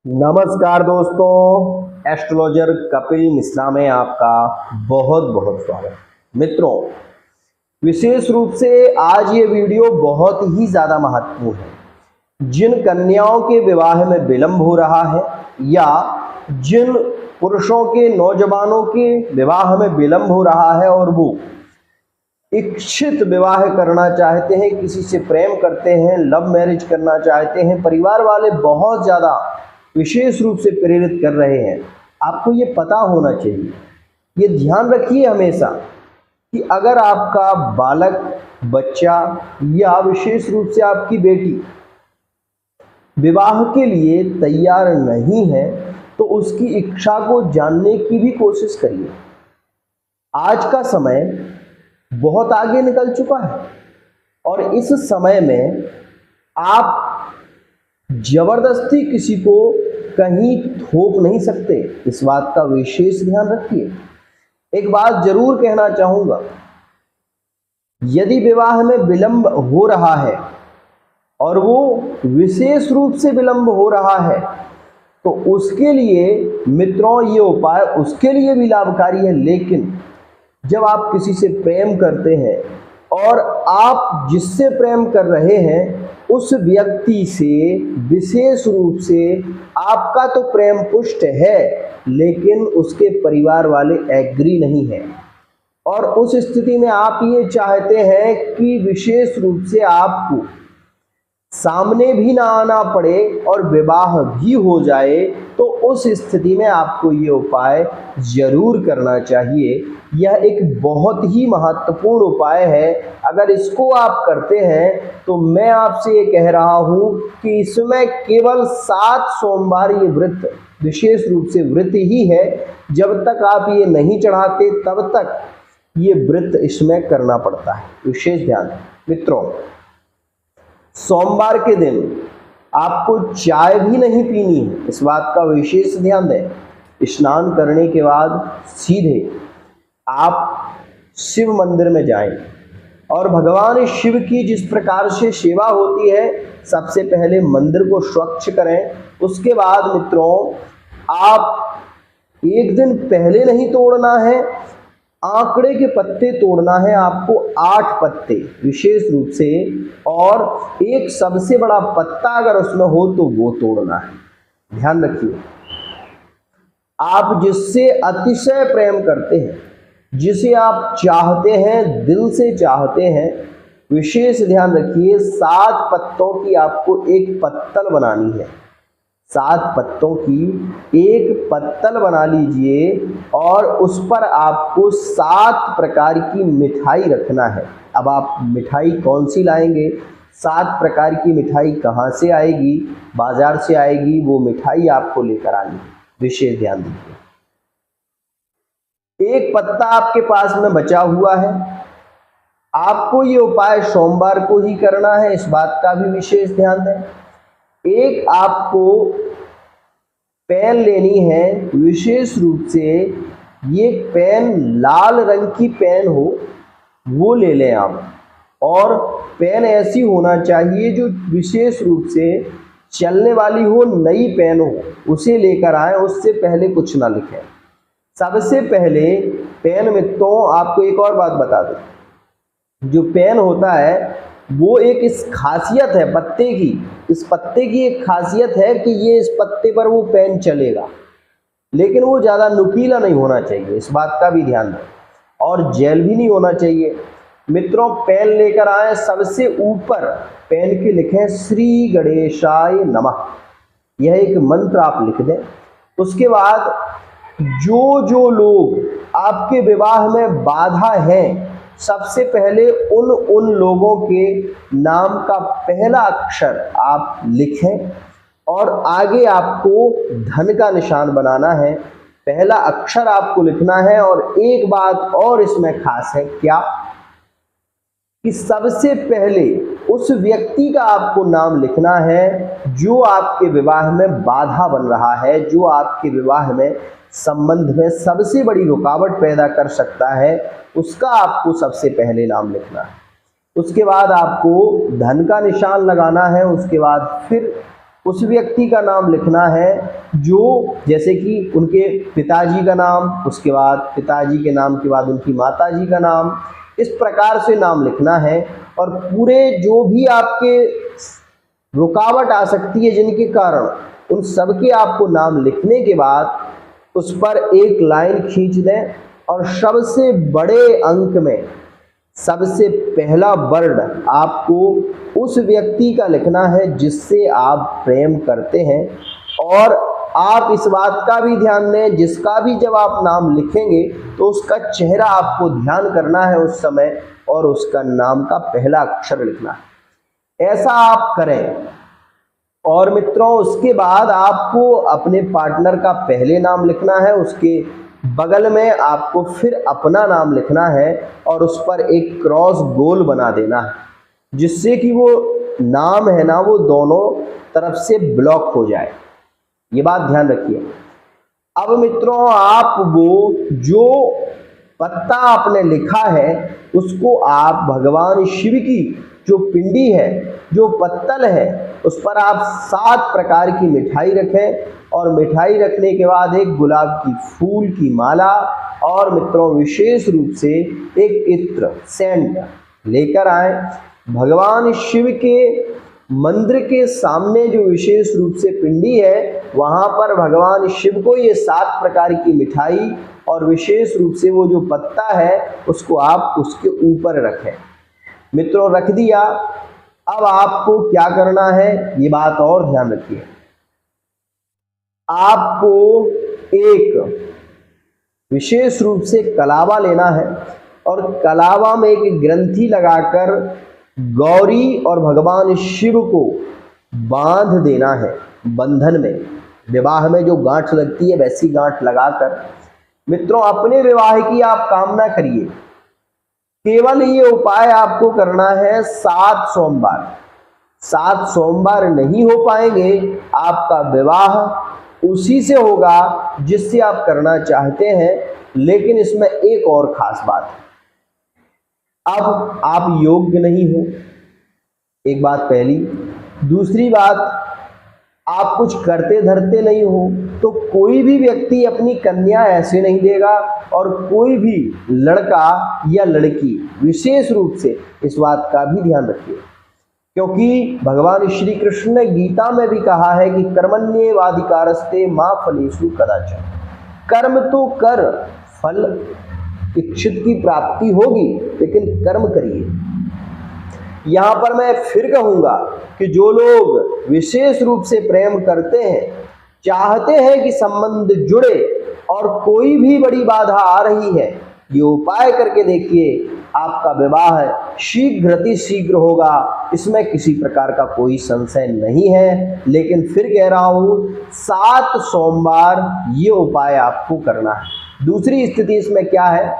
नमस्कार दोस्तों, एस्ट्रोलॉजर कपिल मिश्रा में आपका बहुत बहुत स्वागत। मित्रों, विशेष रूप से आज ये वीडियो बहुत ही ज़्यादा महत्वपूर्ण है। जिन कन्याओं के विवाह में विलंब हो रहा है या जिन पुरुषों के नौजवानों के विवाह में विलंब हो रहा है और वो इच्छित विवाह करना चाहते हैं, किसी से प्रेम करते हैं, लव मैरिज करना चाहते हैं, परिवार वाले बहुत ज़्यादा विशेष रूप से प्रेरित कर रहे हैं। आपको ये पता होना चाहिए, ये ध्यान रखिए हमेशा कि अगर आपका बालक, बच्चा या विशेष रूप से आपकी बेटी विवाह के लिए तैयार नहीं है तो उसकी इच्छा को जानने की भी कोशिश करिए। आज का समय बहुत आगे निकल चुका है और इस समय में आप जबरदस्ती किसी को कहीं थोप नहीं सकते। इस बात का विशेष ध्यान रखिए। एक बात जरूर कहना चाहूंगा, यदि विवाह में विलंब हो रहा है और वो विशेष रूप से विलंब हो रहा है तो उसके लिए मित्रों ये उपाय उसके लिए भी लाभकारी है। लेकिन जब आप किसी से प्रेम करते हैं और आप जिससे प्रेम कर रहे हैं उस व्यक्ति से विशेष रूप से आपका तो प्रेम पुष्ट है लेकिन उसके परिवार वाले एग्री नहीं है और उस स्थिति में आप ये चाहते हैं कि विशेष रूप से आपको सामने भी ना आना पड़े और विवाह भी हो जाए, तो उस स्थिति में आपको ये उपाय जरूर करना चाहिए। यह एक बहुत ही महत्वपूर्ण उपाय है। अगर इसको आप करते हैं तो मैं आपसे ये कह रहा हूँ कि इसमें केवल 7 सोमवार ये व्रत विशेष रूप से व्रत ही है। जब तक आप ये नहीं चढ़ाते तब तक ये व्रत इसमें करना पड़ता है। विशेष ध्यान मित्रों, सोमवार के दिन आपको चाय भी नहीं पीनी है। इस बात का विशेष ध्यान दें। स्नान करने के बाद सीधे आप शिव मंदिर में जाएं और भगवान शिव की जिस प्रकार से सेवा होती है, सबसे पहले मंदिर को स्वच्छ करें। उसके बाद मित्रों, आप एक दिन पहले नहीं तोड़ना है, आंकड़े के पत्ते तोड़ना है आपको, 8 पत्ते विशेष रूप से, और एक सबसे बड़ा पत्ता अगर उसमें हो तो वो तोड़ना है। ध्यान रखिए, आप जिससे अतिशय प्रेम करते हैं, जिसे आप चाहते हैं, दिल से चाहते हैं, विशेष ध्यान रखिए 7 पत्तों की आपको एक पत्तल बनानी है। 7 पत्तों की एक पत्तल बना लीजिए और उस पर आपको 7 प्रकार की मिठाई रखना है। अब आप मिठाई कौन सी लाएंगे, 7 प्रकार की मिठाई कहाँ से आएगी, बाजार से आएगी, वो मिठाई आपको लेकर आनी है। विशेष ध्यान दीजिए। एक पत्ता आपके पास में बचा हुआ है, आपको ये उपाय सोमवार को ही करना है। इस बात का भी विशेष ध्यान दें। एक आपको पेन लेनी है, विशेष रूप से ये पेन लाल रंग की पेन हो वो ले लें आप, और पेन ऐसी होना चाहिए जो विशेष रूप से चलने वाली हो, नई पेन हो, उसे लेकर आए। उससे पहले कुछ ना लिखें। सबसे पहले पेन मित्रों, आपको एक और बात बता दूं, जो पेन होता है वो एक इस खासियत है पत्ते की, इस पत्ते की एक खासियत है कि ये इस पत्ते पर वो पेन चलेगा, लेकिन वो ज़्यादा नुकीला नहीं होना चाहिए। इस बात का भी ध्यान दें, और जेल भी नहीं होना चाहिए। मित्रों, पेन लेकर आए, सबसे ऊपर पेन के लिखें श्री गणेशाय नमः। यह एक मंत्र आप लिख दें। उसके बाद जो लोग आपके विवाह में बाधा हैं, सबसे पहले उन लोगों के नाम का पहला अक्षर आप लिखें और आगे आपको धन का निशान बनाना है। पहला अक्षर आपको लिखना है। और एक बात और इसमें खास है, क्या कि सबसे पहले उस व्यक्ति का आपको नाम लिखना है जो आपके विवाह में बाधा बन रहा है, जो आपके विवाह में संबंध में सबसे बड़ी रुकावट पैदा कर सकता है, उसका आपको सबसे पहले नाम लिखना है। उसके बाद आपको धन का निशान लगाना है। उसके बाद फिर उस व्यक्ति का नाम लिखना है जो, जैसे कि उनके पिताजी का नाम, उसके बाद पिताजी के नाम के बाद उनकी माताजी का नाम, इस प्रकार से नाम लिखना है। और पूरे जो भी आपके रुकावट आ सकती है जिनके कारण, उन सब के आपको नाम लिखने के बाद उस पर एक लाइन खींच दें और सबसे बड़े अंक में सबसे पहला वर्ड आपको उस व्यक्ति का लिखना है जिससे आप प्रेम करते हैं। और आप इस बात का भी ध्यान दें, जिसका भी जब आप नाम लिखेंगे तो उसका चेहरा आपको ध्यान करना है उस समय, और उसका नाम का पहला अक्षर लिखना है। ऐसा आप करें। और मित्रों, उसके बाद आपको अपने पार्टनर का पहले नाम लिखना है, उसके बगल में आपको फिर अपना नाम लिखना है और उस पर एक क्रॉस गोल बना देना है, जिससे कि वो नाम है ना, वो दोनों तरफ से ब्लॉक हो जाए। ये बात ध्यान रखिए। अब मित्रों, आप वो जो पत्ता आपने लिखा है उसको आप भगवान शिव की जो पिंडी है, जो पत्तल है, उस पर आप 7 प्रकार की मिठाई रखें। और मिठाई रखने के बाद एक गुलाब की फूल की माला और मित्रों विशेष रूप से एक इत्र सेंट लेकर आए। भगवान शिव के मंदिर के सामने जो विशेष रूप से पिंडी है, वहां पर भगवान शिव को ये 7 प्रकार की मिठाई और विशेष रूप से वो जो पत्ता है उसको आप उसके ऊपर रखें। मित्रों, रख दिया। अब आपको क्या करना है, ये बात और ध्यान रखिए। आपको एक विशेष रूप से कलावा लेना है और कलावा में एक ग्रंथि लगाकर गौरी और भगवान शिव को बांध देना है बंधन में। विवाह में जो गांठ लगती है वैसी गांठ लगाकर मित्रों अपने विवाह की आप कामना करिए। केवल ये उपाय आपको करना है 7 सोमवार। 7 सोमवार नहीं हो पाएंगे, आपका विवाह उसी से होगा जिससे आप करना चाहते हैं। लेकिन इसमें एक और खास बात है, अब आप योग्य नहीं हो, एक बात पहली। दूसरी बात, आप कुछ करते धरते नहीं हो, तो कोई भी व्यक्ति अपनी कन्या ऐसे नहीं देगा। और कोई भी लड़का या लड़की, विशेष रूप से इस बात का भी ध्यान रखिए, क्योंकि भगवान श्री कृष्ण ने गीता में भी कहा है कि कर्मण्येवाधिकारस्ते मा फलेषु कदाचन। कर्म तो कर, फल इच्छित की प्राप्ति होगी, लेकिन कर्म करिए। यहां पर मैं फिर कहूंगा कि जो लोग विशेष रूप से प्रेम करते हैं, चाहते हैं कि संबंध जुड़े और कोई भी बड़ी बाधा आ रही है, ये उपाय करके देखिए, आपका विवाह शीघ्र होगा। इसमें किसी प्रकार का कोई संशय नहीं है। लेकिन फिर कह रहा हूं, 7 सोमवार ये उपाय आपको करना है। दूसरी स्थिति इसमें क्या है,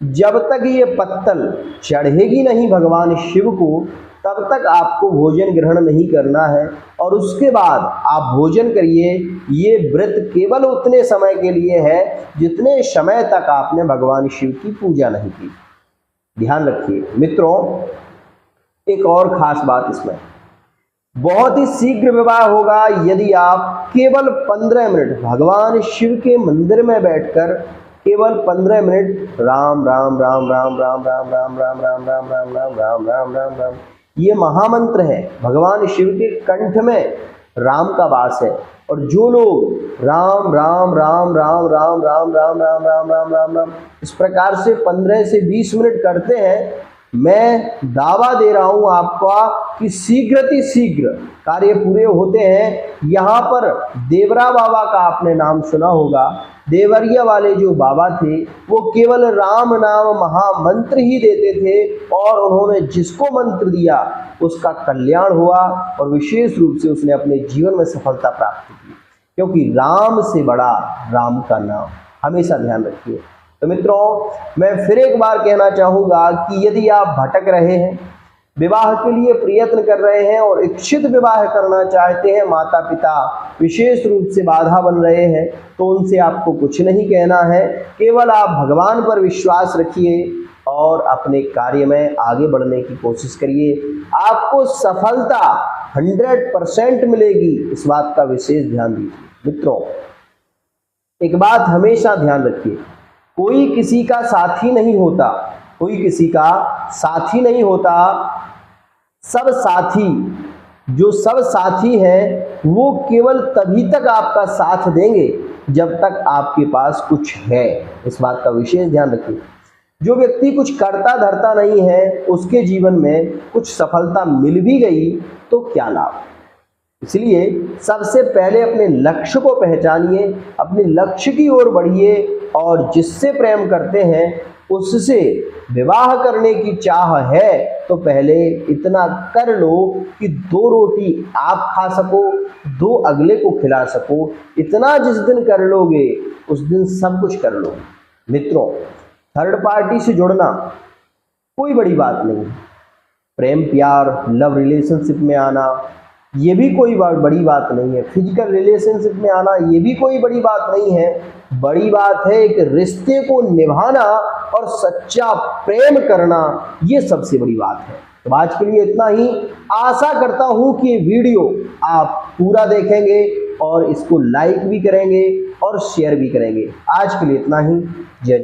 जब तक ये पत्तल चढ़ेगी नहीं भगवान शिव को, तब तक आपको भोजन ग्रहण नहीं करना है। और उसके बाद आप भोजन करिए। ये व्रत केवल उतने समय के लिए है जितने समय तक आपने भगवान शिव की पूजा नहीं की। ध्यान रखिए मित्रों, एक और खास बात इसमें, बहुत ही शीघ्र विवाह होगा यदि आप केवल 15 मिनट भगवान शिव के मंदिर में बैठकर केवल 15 मिनट राम राम राम राम राम राम राम राम राम राम राम राम राम राम राम राम, ये महामंत्र है। भगवान शिव के कंठ में राम का वास है। और जो लोग राम राम राम राम राम राम राम राम राम राम राम राम इस प्रकार से 15 से 20 मिनट करते हैं, मैं दावा दे रहा हूं आपका कि शीघ्र कार्य पूरे होते हैं। यहाँ पर देवरा बाबा का आपने नाम सुना होगा। देवरिया वाले जो बाबा थे वो केवल राम नाम महामंत्र ही देते थे और उन्होंने जिसको मंत्र दिया उसका कल्याण हुआ और विशेष रूप से उसने अपने जीवन में सफलता प्राप्त की, क्योंकि राम से बड़ा राम का नाम। हमेशा ध्यान रखिए। तो मित्रों, मैं फिर एक बार कहना चाहूँगा कि यदि आप भटक रहे हैं, विवाह के लिए प्रयत्न कर रहे हैं और इच्छित विवाह करना चाहते हैं, माता पिता विशेष रूप से बाधा बन रहे हैं, तो उनसे आपको कुछ नहीं कहना है। केवल आप भगवान पर विश्वास रखिए, और अपने कार्य में आगे बढ़ने की कोशिश करिए। आपको सफलता 100% मिलेगी, इस बात का विशेष ध्यान दीजिए। मित्रों, एक बात हमेशा ध्यान रखिए, कोई किसी का साथी नहीं होता, कोई किसी का साथी नहीं होता। सब साथी, जो सब साथी हैं वो केवल तभी तक आपका साथ देंगे जब तक आपके पास कुछ है, इस बात का विशेष ध्यान रखिए। जो व्यक्ति कुछ करता धरता नहीं है, उसके जीवन में कुछ सफलता मिल भी गई तो क्या लाभ। इसलिए सबसे पहले अपने लक्ष्य को पहचानिए, अपने लक्ष्य की ओर बढ़िए और जिससे प्रेम करते हैं उससे विवाह करने की चाह है तो पहले इतना कर लो कि 2 रोटी आप खा सको, 2 अगले को खिला सको। इतना जिस दिन कर लोगे उस दिन सब कुछ कर लोगे। मित्रों, थर्ड पार्टी से जुड़ना कोई बड़ी बात नहीं, प्रेम प्यार लव रिलेशनशिप में आना ये भी कोई बड़ी बात नहीं है, फिजिकल रिलेशनशिप में आना ये भी कोई बड़ी बात नहीं है। बड़ी बात है एक रिश्ते को निभाना और सच्चा प्रेम करना, ये सबसे बड़ी बात है। तो आज के लिए इतना ही। आशा करता हूं कि ये वीडियो आप पूरा देखेंगे और इसको लाइक भी करेंगे और शेयर भी करेंगे। आज के लिए इतना ही। जय